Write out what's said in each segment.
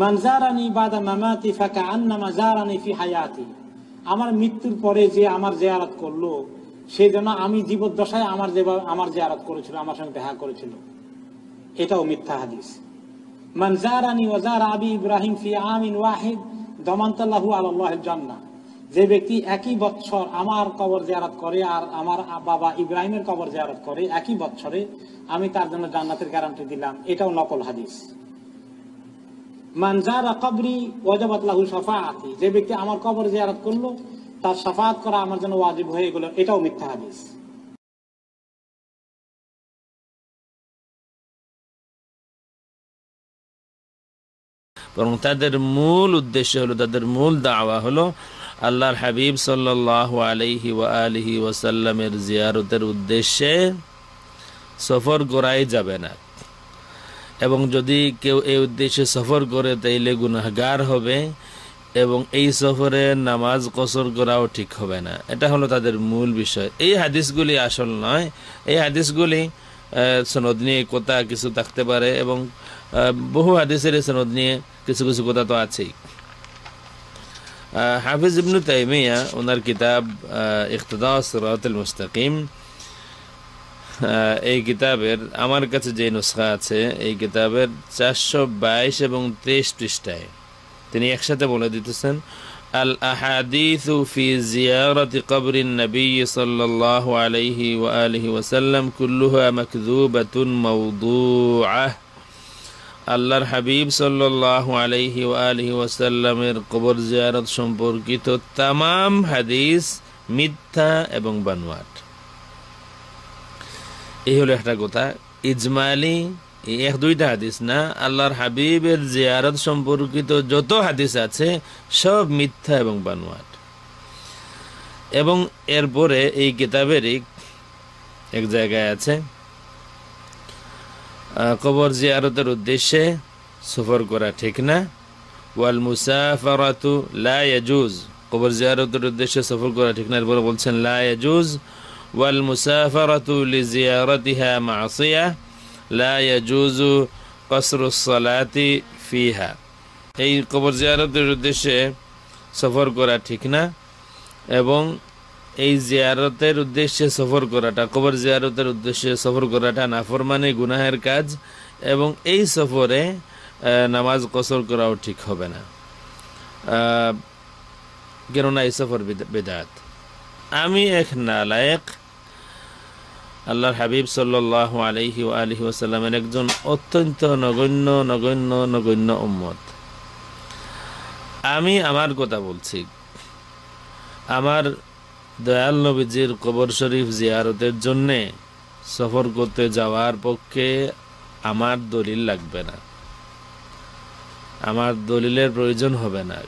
মান জারানি বাদা মামাতি ফাকাআন্নামা জারানি ফি হায়াতি, আমার মৃত্যুর পরে যে আমার জিয়ারত করলো সে যেন আমি জীবদ্দশায় আমার জিয়ারত করেছিল, আমার সঙ্গে দেখা করেছিল। এটাও মিথ্যা হাদিস। মান জারানি ওয়া জারা আবি ইব্রাহিম ফি আমিন ওয়াহিদ দামানতাল্লাহু আলাল্লাহিল জান্নাহ, যে ব্যক্তি একই বৎসর আমার কবর জিয়ারত করে আর আমার বাবা ইব্রাহিমের কবর জিয়ারত করে একই বৎসরে, আমি তার জন্য জান্নাতের গ্যারান্টি দিলাম। এটাও নকল হাদিস। মান জারা কবরি ওয়াজাবাত লাহু শাফাআতি, যে ব্যক্তি আমার কবর জিয়ারত করলো তার শাফাআত করা আমার জন্য ওয়াজিব হয়ে গেল। এটাও মিথ্যা হাদিস। বরং তাদের মূল উদ্দেশ্য হলো, তাদের মূল দাওয়া হলো আল্লাহর হাবিব সাল্লাল্লাহু আলাইহি ওয়া আলিহি ওয়াসাল্লামের জিয়ারতের উদ্দেশ্যে সফর করাই যাবে না, এবং যদি কেউ এই উদ্দেশ্যে সফর করে তাইলে গুনাহগার হবে, এবং এই সফরে নামাজ কসর করাও ঠিক হবে না। এটা হলো তাদের মূল বিষয়। এই হাদিসগুলি আসল নয়। এই হাদিসগুলি সনদ নিয়ে কথা কিছু থাকতে পারে, এবং বহু হাদিসের সনদ নিয়ে কিছু কিছু কথা তো আছেই। হাফিজ ইবনে তাইমিয়া ওনার কিতাব ইক্তিদা সিরাতুল মুস্তাকিম, এই কিতাবের আমার কাছে যে নুসখা আছে এই কিতাবের 422 এবং 23 পৃষ্ঠায় তিনি একসাথে বলে দিতেছেন, আল আহাদিসু ফি জিয়ারাতি কবরিন নবী সাল্লাল্লাহু আলাইহি ওয়া আলিহি ওয়াসাল্লাম কুল্লুহা মাকযুবাতুন মাওদুআহ। আল্লাহর হাবিব সাল্লাল্লাহু আলাইহি ওয়া আলিহি ওয়াসাল্লামের কবর জিয়ারত সম্পর্কিত तमाम হাদিস মিথ্যা এবং বানোয়াট। এই হলো একটা কথা। ইজমালি এক দুইটা হাদিস না, আল্লাহর হাবিবের জিয়ারত সম্পর্কিত যত হাদিস আছে সব মিথ্যা এবং বানোয়াট। এবং এরপরে এই কিতাবেরই এক জায়গায় আছে, কবর জিয়ারতের উদ্দেশ্যে সফর করা ঠিক না। ওয়াল মুসাফারাতু লা ইয়াজুজ, কবর জিয়ারতের উদ্দেশ্যে সফর করা ঠিক না। এরপরে বলছেন লা ইয়াজুজ ওয়াল মুসাফারাতু লিজিয়ারাতিহা মাসিয়া লা ইয়াজুজু কসরুস সালাতি ফিহা। এই কবর জিয়ারতের উদ্দেশ্যে সফর করা ঠিক না, এবং এই জিয়ারতের উদ্দেশ্যে সফর করাটা, কবর জিয়ারতের উদ্দেশ্যে সফর করাটা নাফরমানি গুনাহের কাজ, এবং এই সফরে নামাজ কসর করাও ঠিক হবে না, কেননা এই সফর বিদআত। আমি এক নালায়েক, আল্লাহর হাবিব সাল্লাল্লাহু আলাইহি ওয়া আলিহি ওয়াসাল্লামের একজন অত্যন্ত নগণ্য নগণ্য নগণ্য উম্মত। আমি আমার কথা বলছি। আমার দয়াল নবীজির কবর শরীফ জিয়ারতের জন্যে সফর করতে যাওয়ার পক্ষে আমার দলিল লাগবে না, আমার দলিলের প্রয়োজন হবে না।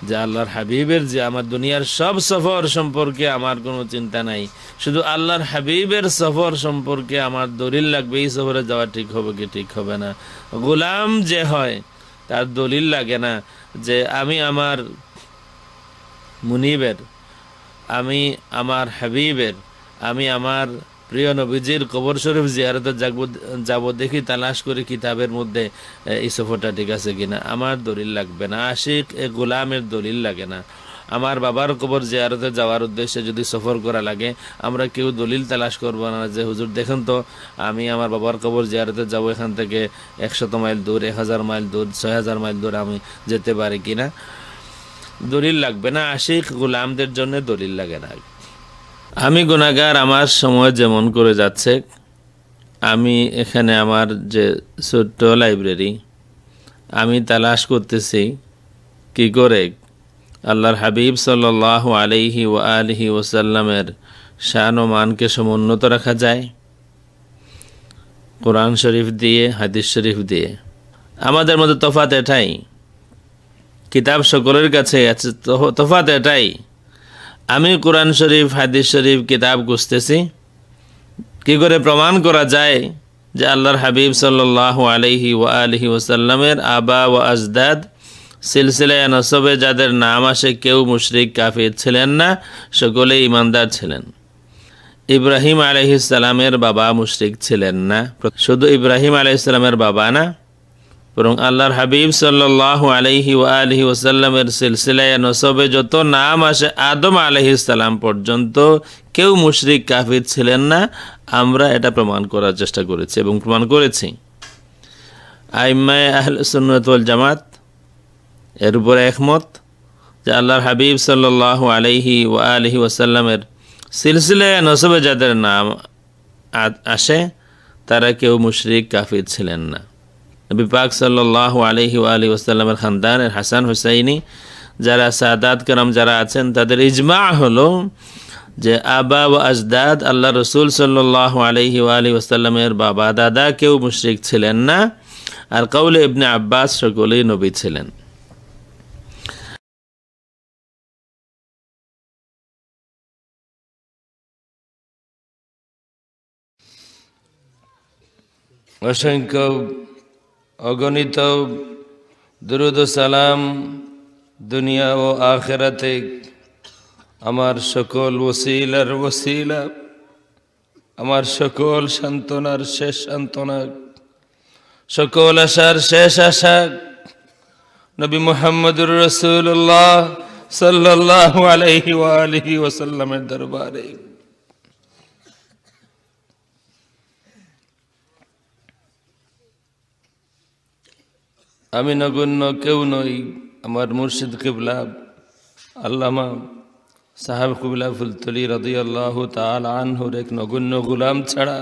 যে আল্লাহর হাবিবের, যে আমার দুনিয়ার সব সফর সম্পর্কে আমার কোনো চিন্তা নাই, শুধু আল্লাহর হাবিবের সফর সম্পর্কে আমার দলিল লাগবে। এই সফরে যাওয়া ঠিক হবে কি ঠিক হবে না। গোলাম যে হয় তার দলিল লাগে না যে আমি আমার মুনিবের, আমি আমার হাবিবের, আমি আমার প্রিয় নবীজির কবর শরীফ জিয়ারতে যাব, দেখি তালাশ করে কিতাবের মধ্যে এই সফরটা ঠিক আছে কিনা। আমার দলিল লাগবে না। আশিক এ গোলামের দলিল লাগে না। আমার বাবার কবর জিয়ারতে যাওয়ার উদ্দেশ্যে যদি সফর করা লাগে, আমরা কেউ দলিল তালাশ করবো না যে হুজুর দেখেন তো আমি আমার বাবার কবর জিয়ারতে যাব, এখান থেকে 100 মাইল দূর, 1000 মাইল দূর, 6000 মাইল দূর আমি যেতে পারি কিনা। দলিল লাগবে না। আশিক গোলামদের জন্য দলিল লাগে না। আমি গুনাহগার, আমার সময় যেমন করে যাচ্ছে, আমি এখানে আমার যে ছোট্ট লাইব্রেরি, আমি তালাশ করতেছি কি করে আল্লাহর হাবিব সাল্লাল্লাহু আলাইহি ওয়া আলিহি ওয়াসাল্লামের শান ও মানকে সমুন্নত রাখা যায় কোরআন শরীফ দিয়ে, হাদিস শরীফ দিয়ে। আমাদের মধ্যে তফাৎ এটাই, কিতাব সকলের কাছে আছে, তফাৎ এটাই। আমি কোরআন শরীফ, হাদিস শরীফ, কিতাব খুঁজতেছি কি করে প্রমাণ করা যায় যে আল্লাহর হাবিব সাল্লাল্লাহু আলাইহি ওয়া আলিহি ওয়াসাল্লামের আবা ওয়া আজদাদ সিলসিলায়ে নসবে যাদের নাম আসে কেউ মুশরিক কাফির ছিলেন না, সকলেই ইমানদার ছিলেন। ইব্রাহিম আলাইহিস সালামের বাবা মুশরিক ছিলেন না। শুধু ইব্রাহিম আলাইহিস সালামের বাবা না, বরং আল্লাহর হাবিব সাল্লাল্লাহু আলাইহি ওয়া আলিহি ওয়াসাল্লামের সিলসিলায়ে নসবে যত নাম আসে আদম আলাইহিস সালাম পর্যন্ত কেউ মুশরিক কাফির ছিলেন না। আমরা এটা প্রমাণ করার চেষ্টা করেছি এবং প্রমাণ করেছি। আইম্মায়ে আহলে সুন্নাত ওয়াল জামাত এর উপরে একমত যে আল্লাহর হাবিব সাল্লাল্লাহু আলাইহি ওয়া আলিহি ওয়াসাল্লামের সিলসিলায়ে নসবে যাদের নাম আসে তারা কেউ মুশরিক কাফির ছিলেন না। নবী পাক সাল্লাল্লাহু আলাইহি ওয়া আলিহি ওয়াসাল্লামের খানদানের হাসান হুসাইনি যারা সাদাত کرام যারা আছেন তাদের ইজমা হলো যে আবা ও আজদাদ আল্লাহ রসুল সাল্লাল্লাহু আলাইহি ওয়া আলিহি ওয়াসাল্লামের বাবা দাদা কেউ মুশরিক ছিলেন না, আর কাউলে ইবনে আব্বাস সকলেই নবী ছিলেন। অসংখ্য অগণিত দুরূদ ও সালাম দুনিয়া ও আখিরাতে আমার সকল ওসিলার ওসিলা, আমার সকল সান্ত্বনার শেষ সান্ত্বনা, সকল আশার শেষ আশা নবী মুহাম্মদুর রাসূলুল্লাহ সাল্লাল্লাহু আলাইহি ওয়া আলিহি ওয়াসাল্লামের দরবারে। আমি নগণ্য কেউ নই, আমার মুর্শিদ কিবলা আল্লামা সাহেব কিবলা ফুলতলি রাদিয়াল্লাহু তাআলা আনহুর এক নগণ্য গোলাম ছাড়া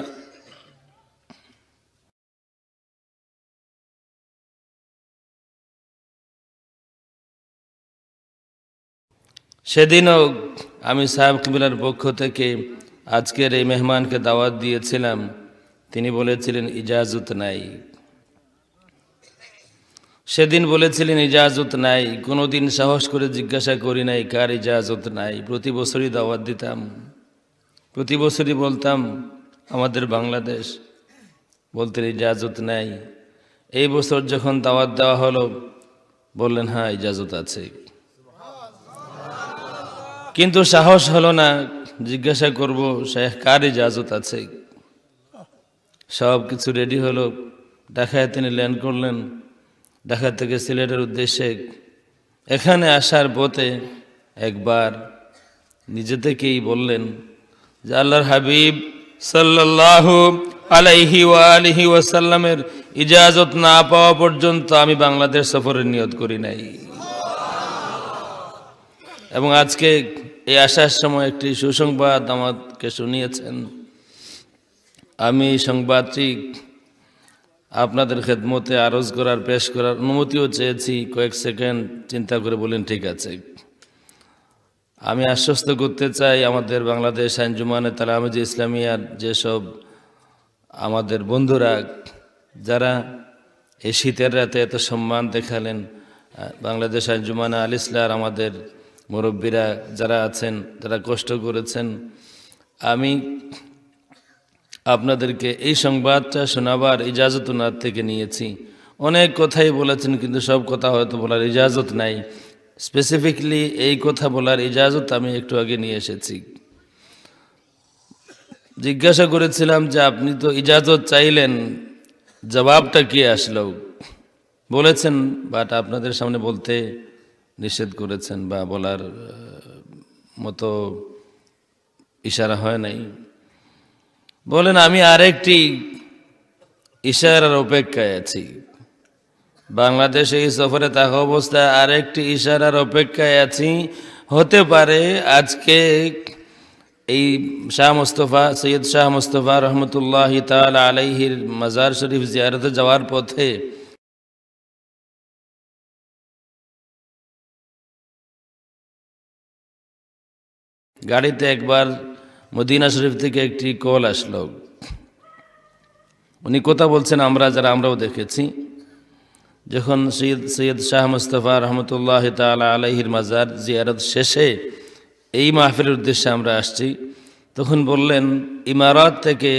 সেদিনও আমি সাহেব কিবলার পক্ষ থেকে আজকের এই মেহমানকে দাওয়াত দিয়েছিলাম, তিনি বলেছিলেন ইজাজত নাই। সেদিন বলেছিলেন ইজাজত নাই, কোনোদিন সাহস করে জিজ্ঞাসা করি নাই কার ইজাজত নাই। প্রতি বছরই দাওয়াত দিতাম, প্রতি বছরই বলতাম আমাদের বাংলাদেশ, বলতেন ইজাজত নাই। এই বছর যখন দাওয়াত দেওয়া হলো বললেন হ্যাঁ ইজাজত আছে, কিন্তু সাহস হলো না জিজ্ঞাসা করব শেখ কার ইজাজত আছে। সব কিছু রেডি হলো, ঢাকায় তিনি ল্যান্ড করলেন। ঢাকা থেকে সিলেটের উদ্দেশ্যে এখানে আসার পথে একবার নিজে থেকেই বললেন যে আল্লাহর হাবিব সাল্লাল্লাহু আলাইহি ওয়া আলিহি ওয়াসাল্লামের ইজাজত না পাওয়া পর্যন্ত আমি বাংলাদেশ সফরের নিয়ত করি নাই। এবং আজকে এই আসার সময় একটি সুসংবাদ আমাকে শুনিয়েছেন। আমি এই সংবাদটি আপনাদের খেদমতে আরজ করার পেশ করার অনুমতিও চেয়েছি। কয়েক সেকেন্ড চিন্তা করে বলেন ঠিক আছে। আমি আশ্বস্ত করতে চাই আমাদের বাংলাদেশ আঞ্জুমানে তালামিজে ইসলামিয়ার যেসব আমাদের বন্ধুরা যারা এই শীতের রাতে এত সম্মান দেখালেন, বাংলাদেশ আঞ্জুমানে আল ইসলার আমাদের মুরব্বীরা যারা আছেন, যারা কষ্ট করেছেন, আমি আপনাদেরকে এই সংবাদটা শোনাবার ইজাজত ওনার থেকে নিয়েছি। অনেক কথাই বলেছেন, কিন্তু সব কথা হয়তো বলার ইজাজত নাই। স্পেসিফিকলি এই কথা বলার ইজাজত আমি একটু আগে নিয়ে এসেছি। জিজ্ঞাসা করেছিলাম যে আপনি তো ইজাজত চাইলেন, জবাবটা কি আসলো? বলেছেন, বাট আপনাদের সামনে বলতে নিষেধ করেছেন বা বলার মতো ইশারা হয় নাই। বলেন আমি আরেকটি ইশারার অপেক্ষায় আছি। বাংলাদেশে এই সফরে থাকা অবস্থায় আরেকটি ইশারার অপেক্ষায় আছি। হতে পারে আজকে এই শাহ মুস্তফা সৈয়দ শাহ মুস্তফা রহমতুল্লাহি তাআলা আলাইহির মাজার শরীফ জিয়ারতে যাওয়ার পথে গাড়িতে একবার মদিনা শরীফ থেকে একটি কল আসলো। উনি কথা বলছেন আমরাও দেখেছি। যখন সৈয়দ শাহ মুস্তফা রহমতুল্লাহি তাআলা আলাইহির মাজার জিয়ারত শেষে এই মাহফিলের উদ্দেশ্যে আমরা আসছি, তখন বললেন ইমারাত থেকে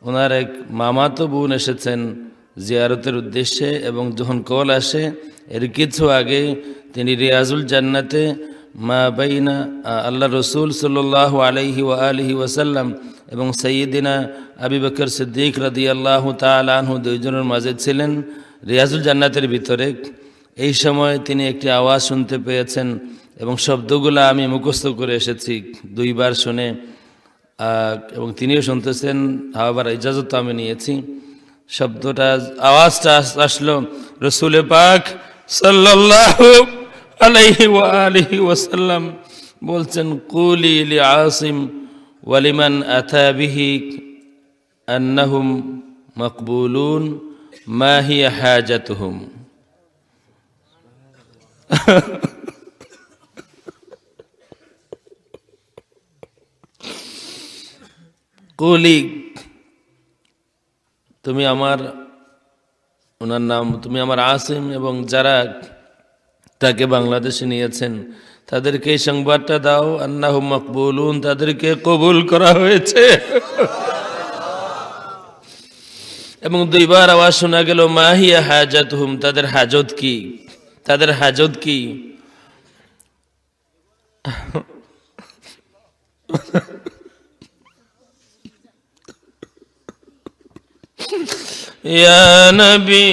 ওনার এক মামাতো বোন এসেছেন জিয়ারতের উদ্দেশ্যে, এবং যখন কল আসে এর কিছু আগে তিনি রিয়াজুল জান্নাতে মা বাইনা আল্লাহ রসুল সাল্লাল্লাহু আলাইহি ওয়া আলিহি ওয়াসাল্লাম এবং সাইয়্যিদিনা আবু বকর সিদ্দিক রাদিয়াল্লাহু তাআলা আনহু দুইজনের মাঝে ছিলেন রিয়াজুল জান্নাতের ভিতরে। এই সময় তিনি একটি আওয়াজ শুনতে পেয়েছেন এবং শব্দগুলো আমি মুখস্থ করে এসেছি দুইবার শুনে, এবং তিনিও শুনতেছেন, আবার ইজাজত আমি নিয়েছি। শব্দটা আওয়াজটা আসলো রসুল পাক সাল্লাল্লাহু আলাইহি ওয়া আলিহি ওয়াসাল্লাম বলছেন, কুলি লি আসিম ওয়ালিমান আতা বিহি আন্নাহুম মাকবুলুন মা হিয়া হাজাতুহুম। কুলি, তুমি আমার, ওনার নাম, তুমি আমার আসিম এবং যারা তাকে বাংলাদেশে নিয়েছেন তাদেরকে এই সংবাদটা দাও, আন্নাহুম মাকবুলুন, তাদেরকে কবুল করা হয়েছে। এবং দুইবার আওয়াজ শোনা গেল মাহিয়া হাজাতুহুম, তাদের হাজত কি, তাদের হাজত কি। ইয়া নবী